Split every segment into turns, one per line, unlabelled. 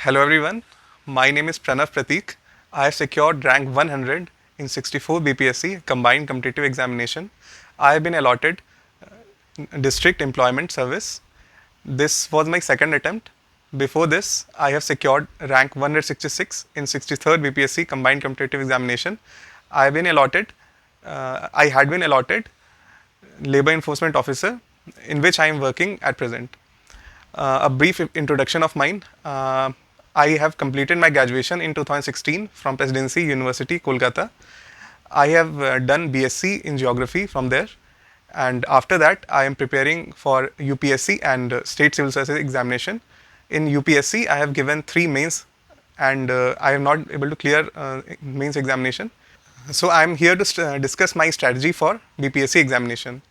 Hello everyone, my name is Pranav Pratik. I have secured rank 100 in 64 BPSC Combined Competitive Examination. I have been allotted District Employment Service. This was my second attempt. Before this, I have secured rank 166 in 63rd BPSC Combined Competitive Examination. I had been allotted Labor Enforcement Officer, in which I am working at present. A brief introduction of mine. I have completed my graduation in 2016 from Presidency University, Kolkata. I have done BSc in Geography from there, and after that, I am preparing for UPSC and State Civil Services examination. In UPSC, I have given 3 mains, and I am not able to clear mains examination. So I am here to discuss my strategy for BPSC examination.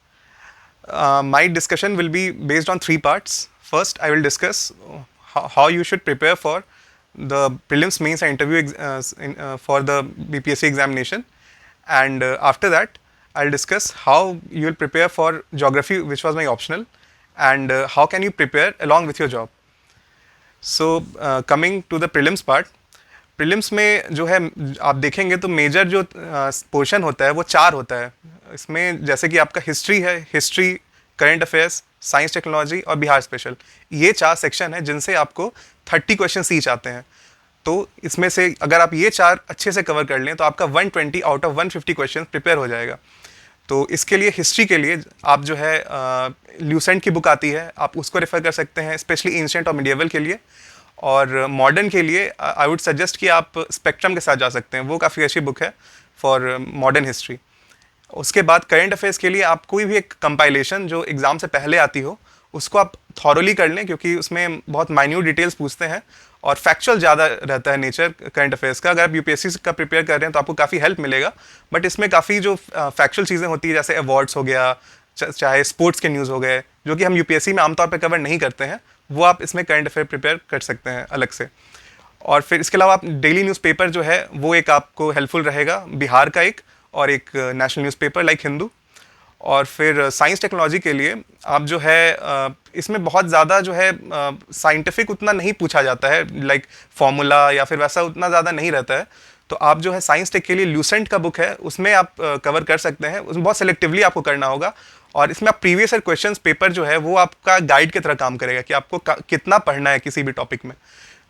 My discussion will be based on 3 parts. First, I will discuss how you should prepare for the prelims, mains, and interview for the BPSC examination, and after that, I'll discuss how you will prepare for geography, which was my optional, and how can you prepare along with your job. So coming to the prelims part, prelims में जो है आप देखेंगे तो major जो portion होता है वो 4 होता है. इसमें जैसे कि आपका हिस्ट्री है, history, current affairs, science technology और बिहार स्पेशल. ये 4 सेक्शन है जिनसे आपको 30 क्वेश्चन ईच आते हैं. तो इसमें से अगर आप ये 4 अच्छे से कवर कर लें तो आपका 120 आउट ऑफ 150 क्वेश्चन प्रिपेयर हो जाएगा. तो इसके लिए हिस्ट्री के लिए आप जो है ल्यूसेंट की बुक आती है, आप उसको रेफर कर सकते हैं, स्पेशली एंशिएंट और मिडिएवल के लिए. और मॉडर्न के लिए आई वुड सजेस्ट कि आप स्पेक्ट्रम के साथ जा सकते हैं, वो काफ़ी अच्छी बुक है फॉर मॉडर्न हिस्ट्री. उसके बाद करंट अफेयर्स के लिए आप कोई भी एक कंपाइलेशन जो एग्ज़ाम से पहले आती हो उसको आप थॉरोली कर लें, क्योंकि उसमें बहुत माइन्यूट डिटेल्स पूछते हैं और फैक्चुअल ज़्यादा रहता है नेचर करंट अफेयर्स का. अगर आप यूपीएससी का प्रिपेयर कर रहे हैं तो आपको काफ़ी हेल्प मिलेगा, बट इसमें काफ़ी जो फैक्चुअल चीज़ें होती है जैसे अवार्ड्स हो गया, चाहे स्पोर्ट्स के न्यूज़ हो गए, जो कि हम यूपीएससी में आमतौर पर कवर नहीं करते हैं, वो आप इसमें करंट अफेयर प्रिपेयर कर सकते हैं अलग से. और फिर इसके अलावा आप डेली न्यूज़पेपर जो है वो एक आपको हेल्पफुल रहेगा, बिहार का एक और एक नेशनल न्यूज़पेपर लाइक हिंदू. और फिर साइंस टेक्नोलॉजी के लिए आप जो है इसमें बहुत ज़्यादा जो है साइंटिफिक उतना नहीं पूछा जाता है, लाइक फार्मूला या फिर वैसा उतना ज़्यादा नहीं रहता है. तो आप जो है साइंस टेक के लिए ल्यूसेंट का बुक है, उसमें आप कवर कर सकते हैं. उसमें बहुत सेलेक्टिवली आपको करना होगा, और इसमें आप प्रीवियस ईयर क्वेश्चंस पेपर जो है वो आपका गाइड की तरह काम करेगा कि आपको कितना पढ़ना है किसी भी टॉपिक में.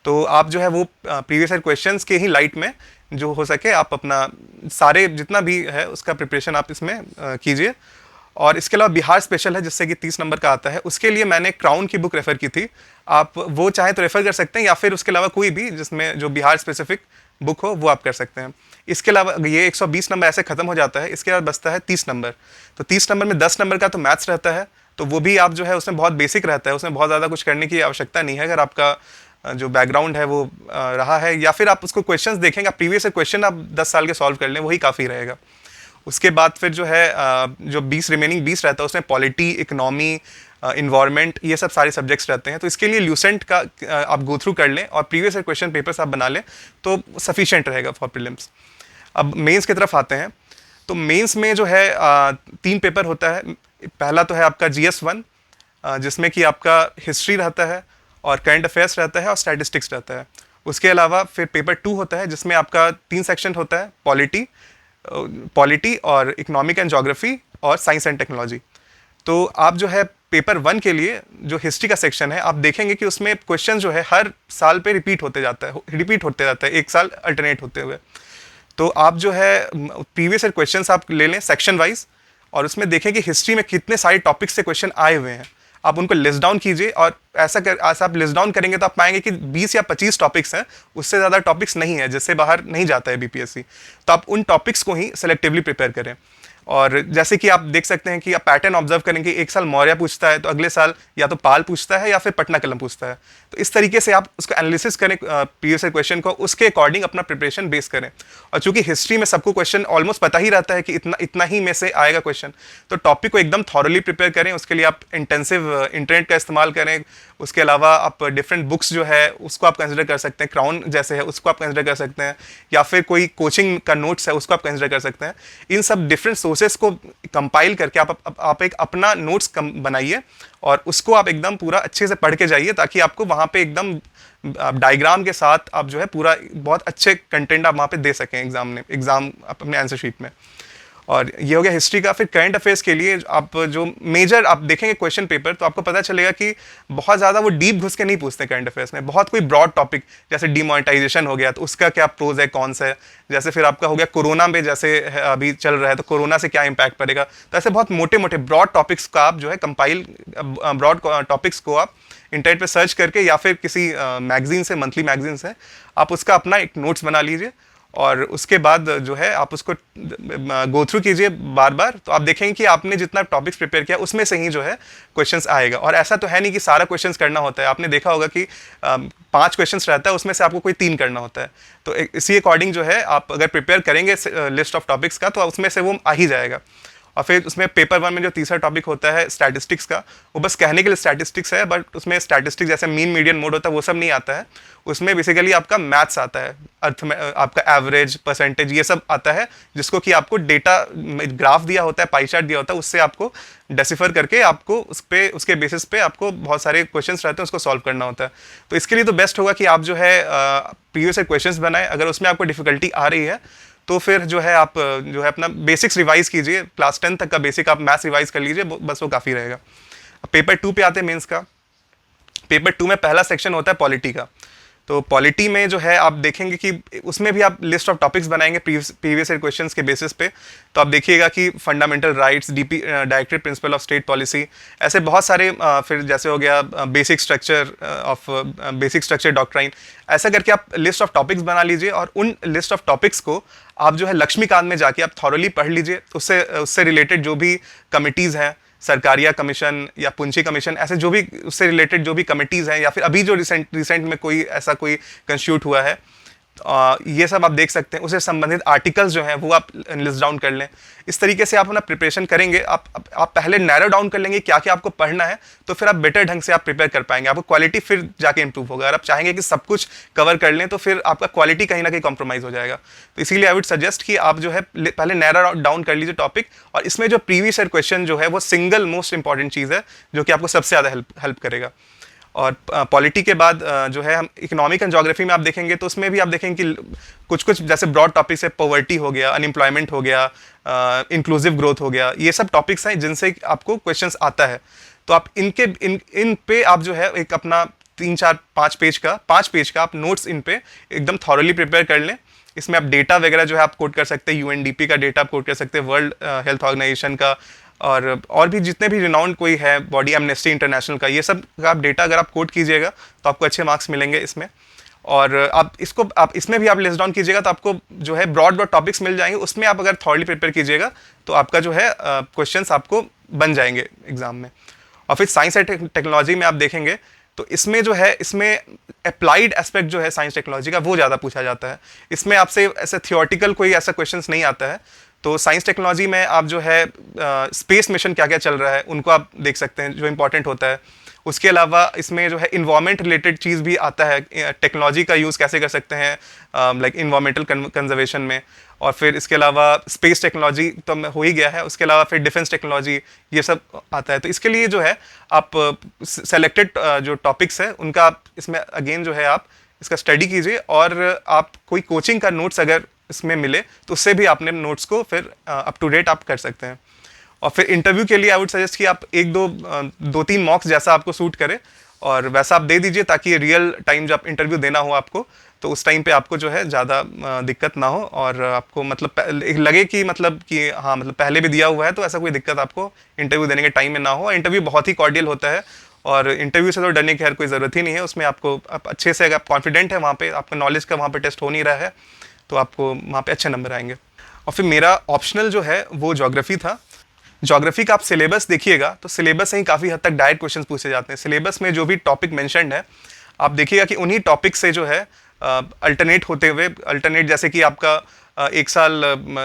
तो आप जो है वो प्रीवियस ईयर क्वेश्चंस के ही लाइट में जो हो सके आप अपना सारे जितना भी है उसका प्रिपरेशन आप इसमें कीजिए. और इसके अलावा बिहार स्पेशल है जिससे कि 30 नंबर का आता है, उसके लिए मैंने क्राउन की बुक रेफ़र की थी. आप वो चाहे तो रेफ़र कर सकते हैं, या फिर उसके अलावा कोई भी जिसमें जो बिहार स्पेसिफिक बुक हो वो आप कर सकते हैं. इसके अलावा ये 120 नंबर ऐसे ख़त्म हो जाता है. इसके बाद बचता है 30 नंबर. तो 30 नंबर में 10 नंबर का तो मैथ्स रहता है, तो वो भी आप जो है उसमें बहुत बेसिक रहता है, उसमें बहुत ज़्यादा कुछ करने की आवश्यकता नहीं है अगर आपका जो बैकग्राउंड है वो रहा है, या फिर आप उसको क्वेश्चंस देखेंगे, आप प्रीवियस क्वेश्चन आप 10 साल के सॉल्व कर लें, वही काफ़ी रहेगा. उसके बाद फिर जो है जो 20 रिमेनिंग 20 रहता है उसमें पॉलिटी, इकोनॉमी, इन्वायरमेंट, ये सब सारे सब्जेक्ट्स रहते हैं. तो इसके लिए ल्यूसेंट का आप गो थ्रू कर लें और प्रीवियस क्वेश्चन पेपर्स आप बना लें तो सफिशिएंट रहेगा फॉर प्रीलिम्स. अब मेंस की तरफ आते हैं. तो मेंस में जो है 3 पेपर होता है. पहला तो है आपका GS1, जिसमें कि आपका हिस्ट्री रहता है और करंट अफेयर्स रहता है और स्टैटिस्टिक्स रहता है. उसके अलावा फिर पेपर 2 होता है जिसमें आपका 3 सेक्शन होता है, पॉलिटी और इकोनॉमिक एंड ज्योग्राफी और साइंस एंड टेक्नोलॉजी. तो आप जो है पेपर 1 के लिए जो हिस्ट्री का सेक्शन है आप देखेंगे कि उसमें क्वेश्चन जो है हर साल पे रिपीट होते जाता है, एक साल अल्टरनेट होते हुए. तो आप जो है प्रीवियस ईयर क्वेश्चंस आप ले लें सेक्शन वाइज, और उसमें देखें कि हिस्ट्री में कितने सारे टॉपिक्स से क्वेश्चन आए हुए हैं. आप उनको लिस्ट डाउन कीजिए, और ऐसा आप लिस्ट डाउन करेंगे तो आप पाएंगे कि 20 या 25 टॉपिक्स हैं, उससे ज़्यादा टॉपिक्स नहीं है जिससे बाहर नहीं जाता है बीपीएससी. तो आप उन टॉपिक्स को ही सेलेक्टिवली प्रिपेयर करें. और जैसे कि आप देख सकते हैं कि आप पैटर्न ऑब्जर्व करेंगे, एक साल मौर्य पूछता है तो अगले साल या तो पाल पूछता है या फिर पटना कलम पूछता है. तो इस तरीके से आप उसको एनालिसिस करें प्रीवियस क्वेश्चन को, उसके अकॉर्डिंग अपना प्रिपरेशन बेस करें. और चूंकि हिस्ट्री में सबको क्वेश्चन ऑलमोस्ट पता ही रहता है कि इतना इतना ही में से आएगा क्वेश्चन, तो टॉपिक को एकदम थॉरली प्रिपेयर करें. उसके लिए आप इंटेंसिव इंटरनेट का इस्तेमाल करें. उसके अलावा आप डिफरेंट बुक्स जो है उसको आप कंसिडर कर सकते हैं, क्राउन जैसे है उसको आप कंसिडर कर सकते हैं, या फिर कोई कोचिंग का नोट्स है उसको आप कंसिडर कर सकते हैं. इन सब डिफरेंट सोर्सेस को कंपाइल करके आप एक अपना नोट्स बनाइए और उसको आप एकदम पूरा अच्छे से पढ़ के जाइए, ताकि आपको वहाँ पे एकदम आप डायग्राम के साथ आप जो है पूरा बहुत अच्छे कंटेंट आप वहाँ पे दे सकें एग्ज़ाम अपने आंसर शीट में। और ये हो गया हिस्ट्री का। फिर करंट अफेयर्स के लिए आप जो मेजर आप देखेंगे क्वेश्चन पेपर, तो आपको पता चलेगा कि बहुत ज़्यादा वो डीप घुस के नहीं पूछते करंट अफेयर्स में। बहुत कोई ब्रॉड टॉपिक जैसे डिमोनेटाइजेशन हो गया तो उसका क्या प्रोज है कॉन्स है, जैसे फिर आपका हो गया कोरोना में जैसे अभी चल रहा है तो कोरोना से क्या इम्पैक्ट पड़ेगा। तो ऐसे बहुत मोटे मोटे ब्रॉड टॉपिक्स का आप जो है कंपाइल, ब्रॉड टॉपिक्स को आप इंटरनेट पे सर्च करके या फिर किसी मैगजीन से, मंथली मैगजीन से आप उसका अपना एक नोट्स बना लीजिए और उसके बाद जो है आप उसको गो थ्रू कीजिए बार बार। तो आप देखेंगे कि आपने जितना टॉपिक्स प्रिपेयर किया उसमें से ही जो है क्वेश्चंस आएगा। और ऐसा तो है नहीं कि सारा क्वेश्चंस करना होता है। आपने देखा होगा कि 5 क्वेश्चंस रहता है, उसमें से आपको कोई 3 करना होता है। तो इसी अकॉर्डिंग जो है आप अगर प्रिपेयर करेंगे लिस्ट ऑफ टॉपिक्स का, तो उसमें से वो आ ही जाएगा। और फिर उसमें पेपर 1 में जो तीसरा टॉपिक होता है स्टैटिस्टिक्स का, वो बस कहने के लिए स्टैटिस्टिक्स है, बट उसमें स्टैटिस्टिक्स जैसे मीन मीडियन मोड होता है वो सब नहीं आता है। उसमें बेसिकली आपका मैथ्स आता है, अर्थ में आपका एवरेज, परसेंटेज, ये सब आता है, जिसको कि आपको डेटा ग्राफ दिया होता है, पाई चार्ट दिया होता है, उससे आपको डेसिफर करके आपको उसके बेसिस पे आपको बहुत सारे क्वेश्चंस रहते हैं, उसको सॉल्व करना होता है। तो इसके लिए तो बेस्ट होगा कि आप जो है प्रीवियस क्वेश्चंस बनाएं। अगर उसमें आपको डिफिकल्टी आ रही है तो फिर जो है आप जो है अपना बेसिक्स रिवाइज कीजिए, क्लास 10 तक का बेसिक आप मैथ्स रिवाइज कर लीजिए, बस वो काफ़ी रहेगा। पेपर 2 पे आते हैं मेंस का। पेपर 2 में पहला सेक्शन होता है पॉलिटी का। तो पॉलिटी में जो है आप देखेंगे कि उसमें भी आप लिस्ट ऑफ टॉपिक्स बनाएंगे प्रीवियस ईयर क्वेश्चंस के बेसिस पे। तो आप देखिएगा कि fundamental rights, DP directive principle of state policy, ऐसे बहुत सारे फिर जैसे हो गया बेसिक स्ट्रक्चर डॉक्ट्राइन, ऐसा करके आप लिस्ट ऑफ टॉपिक्स बना लीजिए। और उन लिस्ट ऑफ टॉपिक्स को आप जो है लक्ष्मीकांत में जाके आप थॉरली पढ़ लीजिए। उससे रिलेटेड जो भी कमिटीज़ हैं, सरकारिया कमीशन या पुंछी कमीशन, ऐसे जो भी उससे रिलेटेड जो भी कमिटीज़ हैं, या फिर अभी जो रिसेंट में कोई ऐसा कोई कंस्टिट्यूट हुआ है, ये सब आप देख सकते हैं। उससे संबंधित आर्टिकल्स जो हैं वो आप लिस्ट डाउन कर लें। इस तरीके से आप अपना प्रिपरेशन करेंगे। आप पहले नैरो डाउन कर लेंगे क्या क्या आपको पढ़ना है, तो फिर आप बेटर ढंग से आप प्रिपेयर कर पाएंगे। आपको क्वालिटी फिर जाके इंप्रूव होगा। अगर आप चाहेंगे कि सब कुछ कवर कर लें तो फिर आपका क्वालिटी कहीं ना कहीं कॉम्प्रोमाइज़ हो जाएगा। तो इसीलिए आई वुड सजेस्ट कि आप जो है पहले नैरो डाउन कर लीजिए टॉपिक। और इसमें जो प्रीवियस ईयर क्वेश्चन जो है वो सिंगल मोस्ट इंपॉर्टेंट चीज़ है जो कि आपको सबसे ज़्यादा हेल्प करेगा। और पॉलिटी के बाद जो है हम इकोनॉमिक एंड ज्योग्राफी में आप देखेंगे तो उसमें भी आप देखेंगे कि कुछ जैसे ब्रॉड टॉपिक्स है, पॉवर्टी हो गया, अनएम्प्लॉयमेंट हो गया, इंक्लूसिव ग्रोथ हो गया, ये सब टॉपिक्स हैं जिनसे आपको क्वेश्चंस आता है। तो आप इन पे आप जो है एक अपना 3-4-5 पेज का आप नोट्स इन पे एकदम थॉरली प्रिपेयर कर लें। इसमें आप डेटा वगैरह जो है आप कोट कर सकते हैं, यूएनडीपी का डेटा आप कोट कर सकते हैं, वर्ल्ड हेल्थ ऑर्गेनाइजेशन का, और भी जितने भी रिनाउंड कोई है, बॉडी एमनेस्टी इंटरनेशनल का, ये सब का आप डेटा अगर आप कोट कीजिएगा तो आपको अच्छे मार्क्स मिलेंगे इसमें। और आप इसमें भी आप लिस्ट डाउन कीजिएगा तो आपको जो है ब्रॉड टॉपिक्स मिल जाएंगे। उसमें आप अगर थॉरली प्रिपेयर कीजिएगा तो आपका जो है क्वेश्चंस आपको बन जाएंगे एग्जाम में। और फिर साइंस एंड टेक्नोलॉजी में आप देखेंगे तो इसमें जो है इसमें अप्लाइड एस्पेक्ट जो है साइंस टेक्नोलॉजी का वो ज़्यादा पूछा जाता है। इसमें आपसे ऐसे थियोरटिकल कोई ऐसा क्वेश्चंस नहीं आता है। तो साइंस टेक्नोलॉजी में आप जो है स्पेस मिशन क्या क्या चल रहा है उनको आप देख सकते हैं, जो इंपॉर्टेंट होता है। उसके अलावा इसमें जो है इन्वायरमेंट रिलेटेड चीज़ भी आता है, टेक्नोलॉजी का यूज़ कैसे कर सकते हैं लाइक इन्वायरमेंटल कंजर्वेशन में। और फिर इसके अलावा स्पेस टेक्नोलॉजी तो हो ही गया है, उसके अलावा फिर डिफेंस टेक्नोलॉजी, ये सब आता है। तो इसके लिए जो है आप सेलेक्टेड जो टॉपिक्स है उनका आप इसमें अगेन जो है आप इसका स्टडी कीजिए। और आप कोई कोचिंग का नोट्स अगर इसमें मिले तो उससे भी आपने नोट्स को फिर अप टू डेट आप कर सकते हैं। और फिर इंटरव्यू के लिए आई वुड सजेस्ट कि आप 2-3 मॉक्स जैसा आपको सूट करे और वैसा आप दे दीजिए, ताकि रियल टाइम जब इंटरव्यू देना हो आपको तो उस टाइम पे आपको जो है ज़्यादा दिक्कत ना हो। और आपको मतलब लगे कि हाँ मतलब पहले भी दिया हुआ है तो ऐसा कोई दिक्कत आपको इंटरव्यू देने के टाइम में ना हो। इंटरव्यू बहुत ही कॉर्डियल होता है और इंटरव्यू से तो डरने की खैर कोई ज़रूरत ही नहीं है। उसमें आपको आप अच्छे से, अगर आप कॉन्फिडेंट है वहाँ पे, आपका नॉलेज का वहाँ पे टेस्ट हो नहीं रहा है, तो आपको वहाँ पे अच्छे नंबर आएंगे। और फिर मेरा ऑप्शनल जो है वो ज्योग्राफी था। ज्योग्राफी का आप सिलेबस देखिएगा तो सिलेबस से ही काफ़ी हद तक डायरेक्ट क्वेश्चन पूछे जाते हैं। सिलेबस में जो भी टॉपिक मेंशन्ड है आप देखिएगा कि उन्हीं टॉपिक से जो है अल्टरनेट होते हुए, जैसे कि आपका एक साल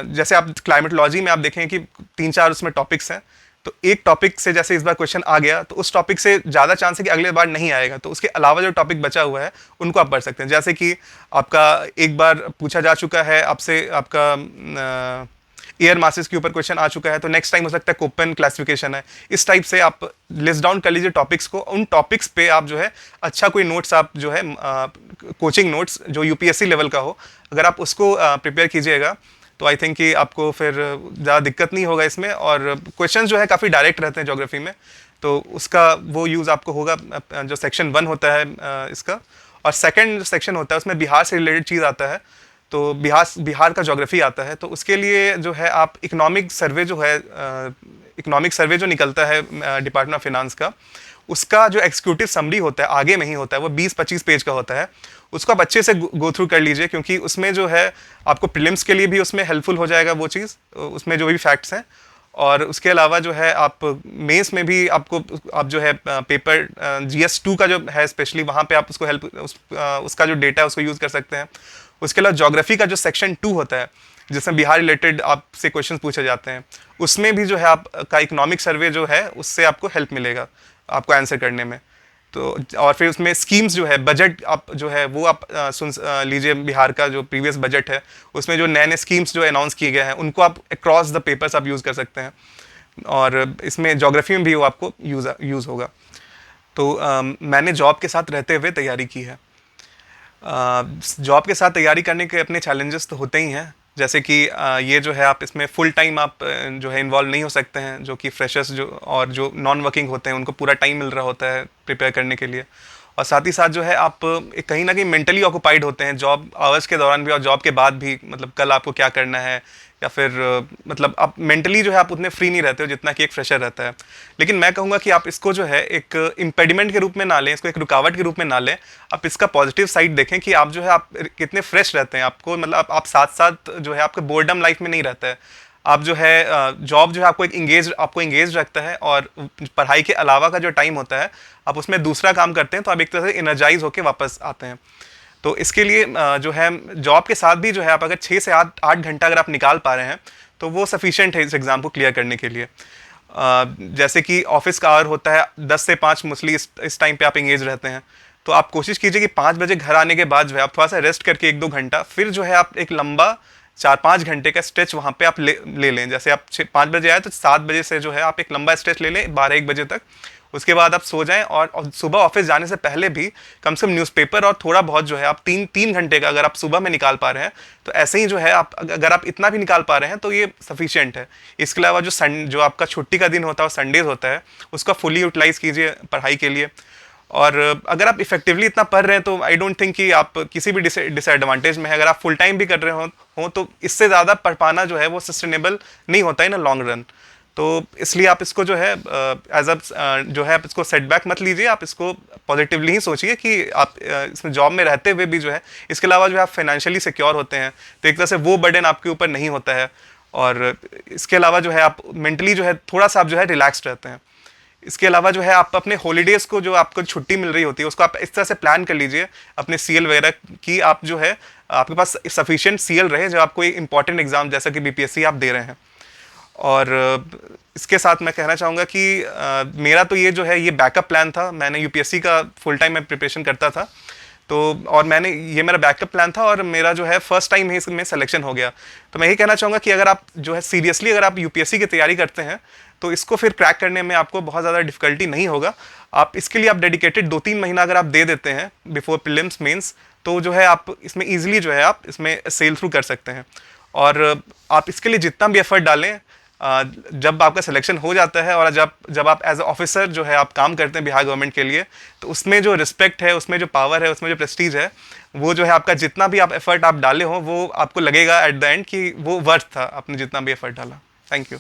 जैसे आप क्लाइमेटोलॉजी में आप देखें कि 3-4 उसमें टॉपिक्स हैं, तो एक टॉपिक से जैसे इस बार क्वेश्चन आ गया तो उस टॉपिक से ज़्यादा चांस है कि अगले बार नहीं आएगा। तो उसके अलावा जो टॉपिक बचा हुआ है उनको आप पढ़ सकते हैं। जैसे कि आपका एक बार पूछा जा चुका है आपसे आपका एयर मासेस के ऊपर क्वेश्चन आ चुका है, तो नेक्स्ट टाइम हो सकता है कोपेन क्लासिफिकेशन है। इस टाइप से आप लिस्ट डाउन कर लीजिए टॉपिक्स को, उन टॉपिक्स पे आप जो है अच्छा कोई नोट्स आप जो है कोचिंग नोट्स जो यूपीएससी लेवल का हो, अगर आप उसको प्रिपेयर कीजिएगा तो आई थिंक कि आपको फिर ज़्यादा दिक्कत नहीं होगा इसमें। और क्वेश्चन जो है काफ़ी डायरेक्ट रहते हैं ज्योग्राफी में, तो उसका वो यूज़ आपको होगा। जो सेक्शन 1 होता है इसका, और सेकंड सेक्शन होता है उसमें बिहार से रिलेटेड चीज़ आता है, तो बिहार का ज्योग्राफी आता है। तो उसके लिए जो है आप इकोनॉमिक सर्वे जो है, इकोनॉमिक सर्वे जो निकलता है डिपार्टमेंट ऑफ फिनांस का, उसका जो एक्सिक्यूटिव समरी होता है आगे में ही होता है, वो 20-25 पेज का होता है। उसको आप अच्छे से गो थ्रू कर लीजिए, क्योंकि उसमें जो है आपको प्रीलिम्स के लिए भी उसमें हेल्पफुल हो जाएगा वो चीज़, उसमें जो भी फैक्ट्स हैं। और उसके अलावा जो है आप मेंस में भी आपको आप जो है पेपर GS2 का जो है स्पेशली वहाँ पे आप उसको उसका जो डेटा है उसको यूज़ कर सकते हैं। उसके अलावा ज्योग्राफी का जो सेक्शन 2 होता है, जिसमें बिहार रिलेटेड आपसे क्वेश्चन पूछे जाते हैं, उसमें भी जो है आपका इकोनॉमिक सर्वे जो है उससे आपको हेल्प मिलेगा आपको आंसर करने में। तो और फिर उसमें स्कीम्स जो है, बजट आप जो है वो आप सुन लीजिए, बिहार का जो प्रीवियस बजट है उसमें जो नए नए स्कीम्स जो अनाउंस किए गए हैं उनको आप अक्रॉस द पेपर्स आप यूज़ कर सकते हैं। और इसमें ज्योग्राफी में भी वो आपको यूज़ होगा। तो मैंने जॉब के साथ रहते हुए तैयारी की है। जॉब के साथ तैयारी करने के अपने चैलेंजेस तो होते ही हैं, जैसे कि ये जो है आप इसमें फुल टाइम आप जो है इन्वॉल्व नहीं हो सकते हैं, जो कि फ्रेशर्स जो और जो नॉन वर्किंग होते हैं उनको पूरा टाइम मिल रहा होता है प्रिपेयर करने के लिए। और साथ ही साथ जो है आप कहीं ना कहीं मेंटली ऑक्यूपाइड होते हैं जॉब आवर्स के दौरान भी और जॉब के बाद भी, मतलब कल आपको क्या करना है, या फिर मतलब आप मेंटली जो है आप उतने फ्री नहीं रहते हो जितना कि एक फ्रेशर रहता है। लेकिन मैं कहूँगा कि आप इसको जो है एक इम्पेडिमेंट के रूप में ना लें, इसको एक रुकावट के रूप में ना लें। आप इसका पॉजिटिव साइड देखें कि आप जो है आप कितने फ्रेश रहते हैं, आपको मतलब आप साथ साथ जो है आपके बोर्डम लाइफ में नहीं रहता है। आप जो है जॉब जो है आपको इंगेज रखता है, और पढ़ाई के अलावा का जो टाइम होता है आप उसमें दूसरा काम करते हैं, तो आप एक तरह से एनर्जाइज होकर वापस आते हैं। तो इसके लिए जो है जॉब के साथ भी जो है आप अगर 6 से 8 घंटा अगर आप निकाल पा रहे हैं तो वो सफिशिएंट है इस एग्ज़ाम को क्लियर करने के लिए। जैसे कि ऑफिस का आवर होता है 10 से 5 मोस्टली, इस टाइम पे आप इंगेज रहते हैं। तो आप कोशिश कीजिए कि 5 बजे घर आने के बाद जो है आप थोड़ा सा रेस्ट करके 1-2 घंटा फिर जो है आप एक लंबा 4-5 घंटे का स्ट्रेच वहाँ पे आप ले लें। जैसे आप 5 बजे आए तो 7 बजे से जो है आप एक लंबा स्ट्रेच ले लें 12-1 बजे तक। उसके बाद आप सो जाएं, और सुबह ऑफिस जाने से पहले भी कम से कम न्यूज़पेपर और थोड़ा बहुत जो है आप 3 घंटे का अगर आप सुबह में निकाल पा रहे हैं तो ऐसे ही जो है आप अगर आप इतना भी निकाल पा रहे हैं तो ये सफिशिएंट है। इसके अलावा जो आपका छुट्टी का दिन होता है और संडेज होता है उसका फुली यूटिलाइज कीजिए पढ़ाई के लिए। और अगर आप इफेक्टिवली इतना पढ़ रहे हैं तो आई डोंट थिंक कि आप किसी भी डिसएडवांटेज में है। अगर आप फुल टाइम भी कर रहे हो तो इससे ज़्यादा पढ़ पाना जो है वो सस्टेनेबल नहीं होता है ना लॉन्ग रन। तो इसलिए आप इसको जो है एज अ जो है आप इसको सेटबैक मत लीजिए, आप इसको पॉजिटिवली ही सोचिए कि आप इसमें जॉब में रहते हुए भी जो है इसके अलावा जो है आप फाइनेंशियली सिक्योर होते हैं, तो एक तरह से वो बर्डन आपके ऊपर नहीं होता है। और इसके अलावा जो है आप मेंटली जो है थोड़ा सा आप जो है रिलैक्स्ड रहते हैं। इसके अलावा जो है आप अपने हॉलीडेज़ को जो आपको छुट्टी मिल रही होती है उसको आप इस तरह से प्लान कर लीजिए अपने CL वगैरह की, आप जो है आपके पास सफिशिएंट CL रहे जब आपको इंपॉर्टेंट एग्जाम जैसा कि BPSC आप दे रहे हैं। और इसके साथ मैं कहना चाहूँगा कि मेरा तो ये जो है ये बैकअप प्लान था। मैंने UPSC का फुल टाइम में प्रिपरेशन करता था, तो और ये मेरा बैकअप प्लान था, और मेरा जो है फर्स्ट टाइम ही इसमें सिलेक्शन हो गया। तो मैं यही कहना चाहूँगा कि अगर आप जो है सीरियसली अगर आप UPSC की तैयारी करते हैं तो इसको फिर क्रैक करने में आपको बहुत ज़्यादा डिफिकल्टी नहीं होगा। आप इसके लिए आप डेडिकेटेड 2-3 महीना अगर आप दे देते हैं बिफोर प्रीलिम्स मेंस, तो जो है आप इसमें ईजिली जो है आप इसमें सेल थ्रू कर सकते हैं। और आप इसके लिए जितना भी एफर्ट डालें, जब आपका सिलेक्शन हो जाता है और जब आप एज अ ऑफिसर जो है आप काम करते हैं बिहार गवर्नमेंट के लिए, तो उसमें जो रिस्पेक्ट है, उसमें जो पावर है, उसमें जो प्रेस्टीज है, वो जो है आपका जितना भी आप एफर्ट आप डाले हो वो आपको लगेगा एट द एंड कि वो वर्थ था आपने जितना भी एफर्ट डाला। Thank you.